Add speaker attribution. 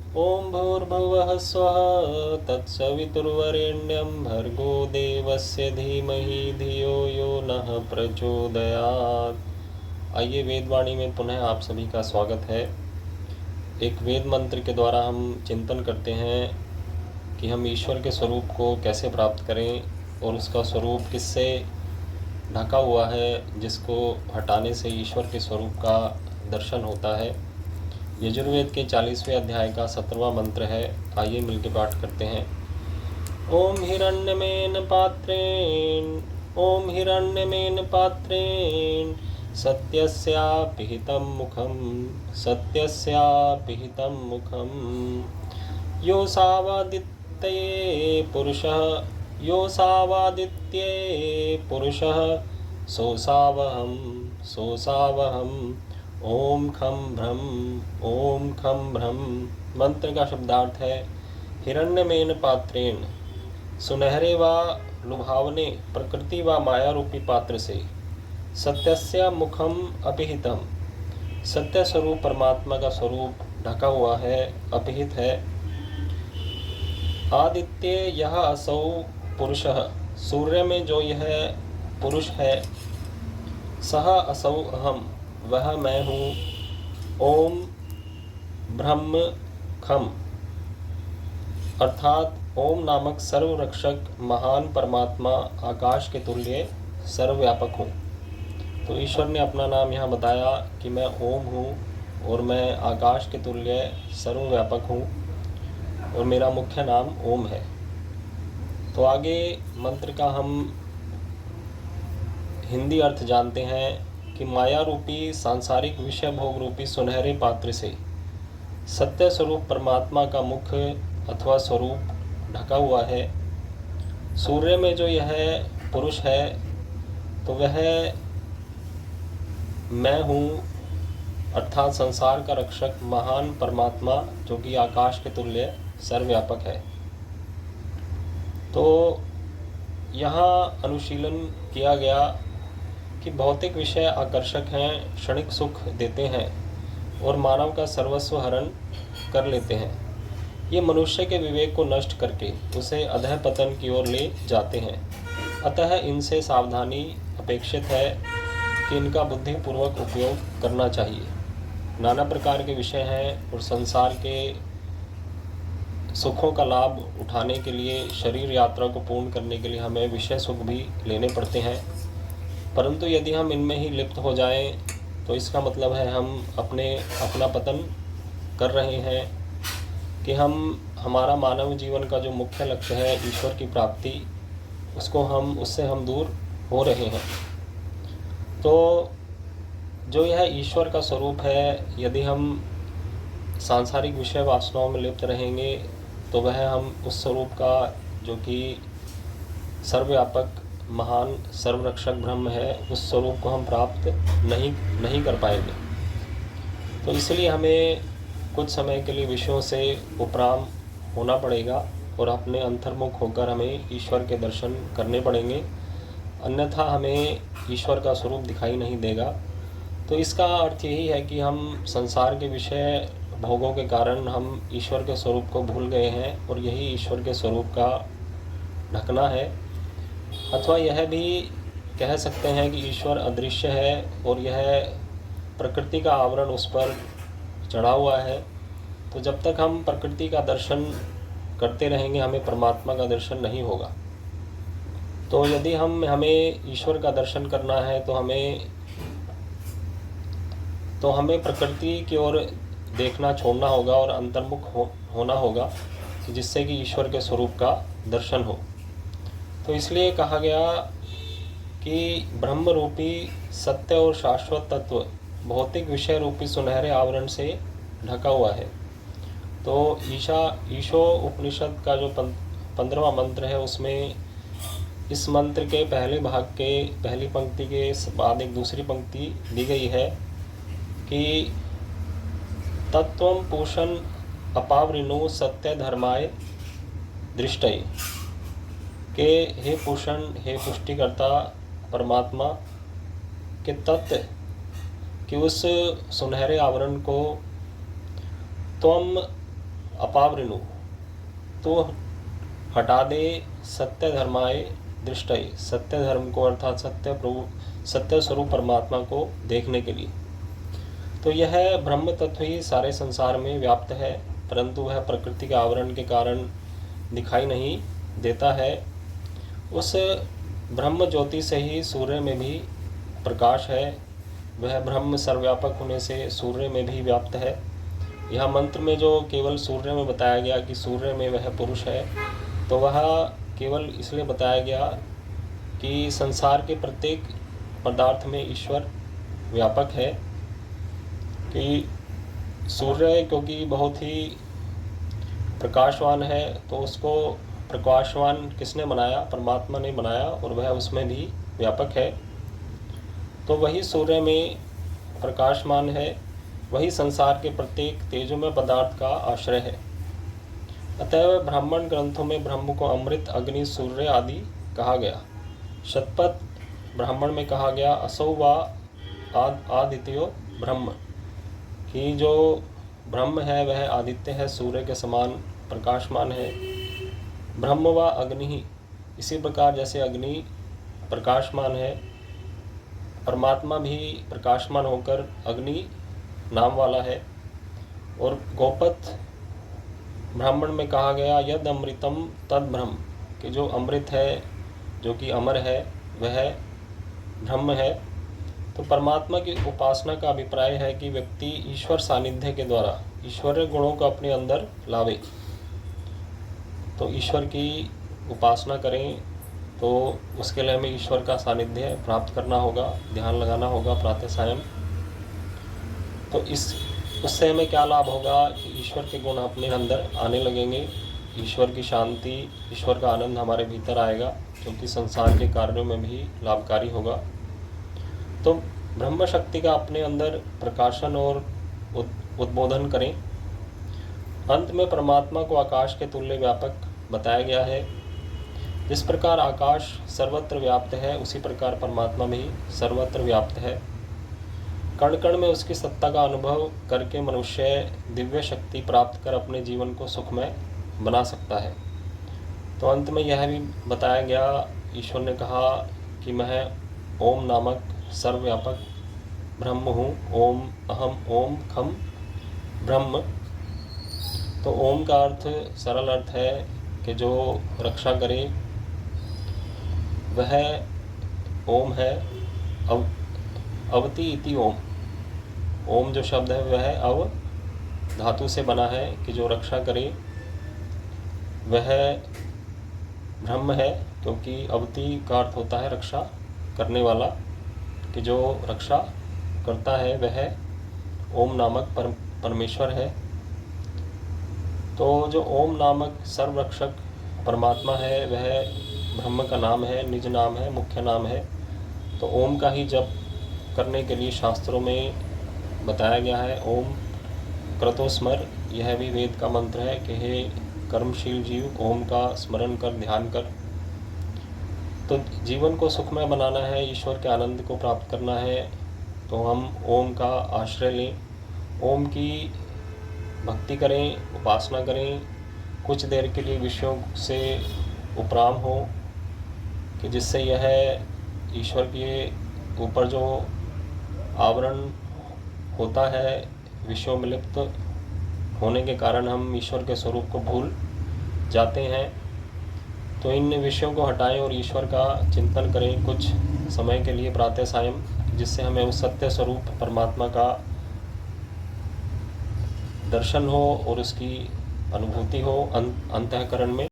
Speaker 1: ओम भूर्भुवः स्वः तत्सवितुर्वरेण्यं भर्गो देवस्य धीमहि धियो यो नः प्रचोदयात्। आइए वेदवाणी में पुनः आप सभी का स्वागत है। एक वेद मंत्र के द्वारा हम चिंतन करते हैं कि हम ईश्वर के स्वरूप को कैसे प्राप्त करें और उसका स्वरूप किससे ढका हुआ है, जिसको हटाने से ईश्वर के स्वरूप का दर्शन होता है। यजुर्वेद के 40वें अध्याय का 17वां मंत्र है। आइए मिलकर पाठ करते हैं। ओम हिरण्यमेन पात्रेण ओम हिरण्यमेन पात्रेण सत्यस्यापिहितं मुखं सत्यस्यापिहितं मुखं यो सावादित्ये पुरुषः सोऽसावहम् ओम खम भ्रम। मंत्र का शब्दार्थ है हिरण्यमेन पात्रेण, सुनहरे व लुभावने प्रकृति व माया रूपी पात्र से, सत्यस्य मुखम अपिहितम, सत्य स्वरूप परमात्मा का स्वरूप ढका हुआ है, अपिहित है। आदित्य यह असौ पुरुषः, सूर्य में जो यह पुरुष है, सह असौ अहम, वह मैं हूँ। ओम ब्रह्म खम, अर्थात ओम नामक सर्वरक्षक महान परमात्मा आकाश के तुल्य सर्वव्यापक हूँ। तो ईश्वर ने अपना नाम यहाँ बताया कि मैं ओम हूँ और मैं आकाश के तुल्य सर्वव्यापक हूँ और मेरा मुख्य नाम ओम है। तो आगे मंत्र का हम हिंदी अर्थ जानते हैं कि माया रूपी सांसारिक विषय भोग रूपी सुनहरे पात्र से सत्य स्वरूप परमात्मा का मुख अथवा स्वरूप ढका हुआ है। सूर्य में जो यह पुरुष है तो वह मैं हूँ, अर्थात संसार का रक्षक महान परमात्मा जो कि आकाश के तुल्य सर्वव्यापक है। तो यहाँ अनुशीलन किया गया कि भौतिक विषय आकर्षक हैं, क्षणिक सुख देते हैं और मानव का सर्वस्व हरण कर लेते हैं। ये मनुष्य के विवेक को नष्ट करके उसे अधः पतन की ओर ले जाते हैं। अतः इनसे सावधानी अपेक्षित है कि इनका बुद्धिपूर्वक उपयोग करना चाहिए। नाना प्रकार के विषय हैं और संसार के सुखों का लाभ उठाने के लिए, शरीर यात्रा को पूर्ण करने के लिए हमें विषय सुख भी लेने पड़ते हैं। परंतु यदि हम इनमें ही लिप्त हो जाएं तो इसका मतलब है हम अपना पतन कर रहे हैं, कि हमारा मानव जीवन का जो मुख्य लक्ष्य है ईश्वर की प्राप्ति, उससे हम दूर हो रहे हैं। तो जो यह ईश्वर का स्वरूप है, यदि हम सांसारिक विषय वासनाओं में लिप्त रहेंगे तो वह हम उस स्वरूप का, जो कि सर्वव्यापक महान सर्वरक्षक ब्रह्म है, उस स्वरूप को हम प्राप्त नहीं कर पाएंगे। तो इसलिए हमें कुछ समय के लिए विषयों से उपराम होना पड़ेगा और अपने अंतर्मुख होकर हमें ईश्वर के दर्शन करने पड़ेंगे, अन्यथा हमें ईश्वर का स्वरूप दिखाई नहीं देगा। तो इसका अर्थ यही है कि हम संसार के विषय भोगों के कारण हम ईश्वर के स्वरूप को भूल गए हैं और यही ईश्वर के स्वरूप का ढकना है। अथवा यह भी कह सकते हैं कि ईश्वर अदृश्य है और यह प्रकृति का आवरण उस पर चढ़ा हुआ है। तो जब तक हम प्रकृति का दर्शन करते रहेंगे हमें परमात्मा का दर्शन नहीं होगा। तो यदि हमें ईश्वर का दर्शन करना है तो हमें प्रकृति की ओर देखना छोड़ना होगा और अंतर्मुख होना होगा, जिससे कि ईश्वर के स्वरूप का दर्शन हो। तो इसलिए कहा गया कि ब्रह्म रूपी सत्य और शाश्वत तत्व भौतिक विषय रूपी सुनहरे आवरण से ढका हुआ है। तो ईशो उपनिषद का जो 15वां मंत्र है, उसमें इस मंत्र के पहले भाग के पहली पंक्ति के बाद एक दूसरी पंक्ति दी गई है कि तत्वं पूषण अपावृणो सत्य धर्माय दृष्टये, के हे पूषण, हे पुष्टिकर्ता परमात्मा के तत्व कि उस सुनहरे आवरण को तुम अपावृणु, तो हटा दे सत्य धर्माय दृष्टये, सत्य धर्म को अर्थात सत्य स्वरूप परमात्मा को देखने के लिए। तो यह ब्रह्म तत्व ही सारे संसार में व्याप्त है, परंतु वह प्रकृति के आवरण के कारण दिखाई नहीं देता है। उस ब्रह्म ज्योति से ही सूर्य में भी प्रकाश है, वह ब्रह्म सर्वव्यापक होने से सूर्य में भी व्याप्त है। यह मंत्र में जो केवल सूर्य में बताया गया कि सूर्य में वह पुरुष है, तो वह केवल इसलिए बताया गया कि संसार के प्रत्येक पदार्थ में ईश्वर व्यापक है। कि सूर्य क्योंकि बहुत ही प्रकाशवान है, तो उसको प्रकाशवान किसने बनाया? परमात्मा ने बनाया, और वह उसमें भी व्यापक है। तो वही सूर्य में प्रकाशमान है, वही संसार के प्रत्येक तेजोमय पदार्थ का आश्रय है। अतः ब्राह्मण ग्रंथों में ब्रह्म को अमृत, अग्नि, सूर्य आदि कहा गया। शतपथ ब्राह्मण में कहा गया असौ वा आदित्यो ब्रह्म, कि जो ब्रह्म है वह आदित्य है, सूर्य के समान प्रकाशमान है। ब्रह्म व अग्नि ही, इसी प्रकार जैसे अग्नि प्रकाशमान है, परमात्मा भी प्रकाशमान होकर अग्नि नाम वाला है। और गोपथ ब्राह्मण में कहा गया यद अमृतम तद ब्रह्म, कि जो अमृत है, जो कि अमर है, वह ब्रह्म है। तो परमात्मा की उपासना का अभिप्राय है कि व्यक्ति ईश्वर सानिध्य के द्वारा ईश्वरीय गुणों को अपने अंदर लावे। तो ईश्वर की उपासना करें तो उसके लिए हमें ईश्वर का सानिध्य प्राप्त करना होगा, ध्यान लगाना होगा प्रातः सायं। तो उससे हमें क्या लाभ होगा कि ईश्वर के गुण अपने अंदर आने लगेंगे, ईश्वर की शांति, ईश्वर का आनंद हमारे भीतर आएगा, क्योंकि संसार के कार्यों में भी लाभकारी होगा। तो ब्रह्म शक्ति का अपने अंदर प्रकाशन और उद्बोधन करें। अंत में परमात्मा को आकाश के तुल्य व्यापक बताया गया है। जिस प्रकार आकाश सर्वत्र व्याप्त है, उसी प्रकार परमात्मा भी सर्वत्र व्याप्त है। कण कण में उसकी सत्ता का अनुभव करके मनुष्य दिव्य शक्ति प्राप्त कर अपने जीवन को सुखमय बना सकता है। तो अंत में यह भी बताया गया, ईश्वर ने कहा कि मैं ओम नामक सर्वव्यापक ब्रह्म हूँ, ओम अहम ओम खम ब्रह्म। तो ओम का अर्थ, सरल अर्थ है कि जो रक्षा करे, वह ओम है। अवति इति ओम, ओम जो शब्द है वह अव धातु से बना है कि जो रक्षा करे, वह ब्रह्म है, क्योंकि अवति का अर्थ होता है रक्षा करने वाला, कि जो रक्षा करता है वह ओम नामक परमेश्वर है। तो जो ओम नामक सर्वरक्षक परमात्मा है, वह ब्रह्म का नाम है, निज नाम है, मुख्य नाम है। तो ओम का ही जप करने के लिए शास्त्रों में बताया गया है। ओम क्रतो स्मर, यह भी वेद का मंत्र है कि हे कर्मशील जीव, ओम का स्मरण कर, ध्यान कर। तो जीवन को सुखमय बनाना है, ईश्वर के आनंद को प्राप्त करना है, तो हम ओम का आश्रय लें, ओम की भक्ति करें, उपासना करें। कुछ देर के लिए विषयों से उपराम हो, कि जिससे यह ईश्वर के ऊपर जो आवरण होता है, विषयों में लिप्त होने के कारण हम ईश्वर के स्वरूप को भूल जाते हैं। तो इन विषयों को हटाएं और ईश्वर का चिंतन करें कुछ समय के लिए प्रातः सायं, जिससे हमें उस सत्य स्वरूप परमात्मा का दर्शन हो और उसकी अनुभूति हो अंतःकरण में।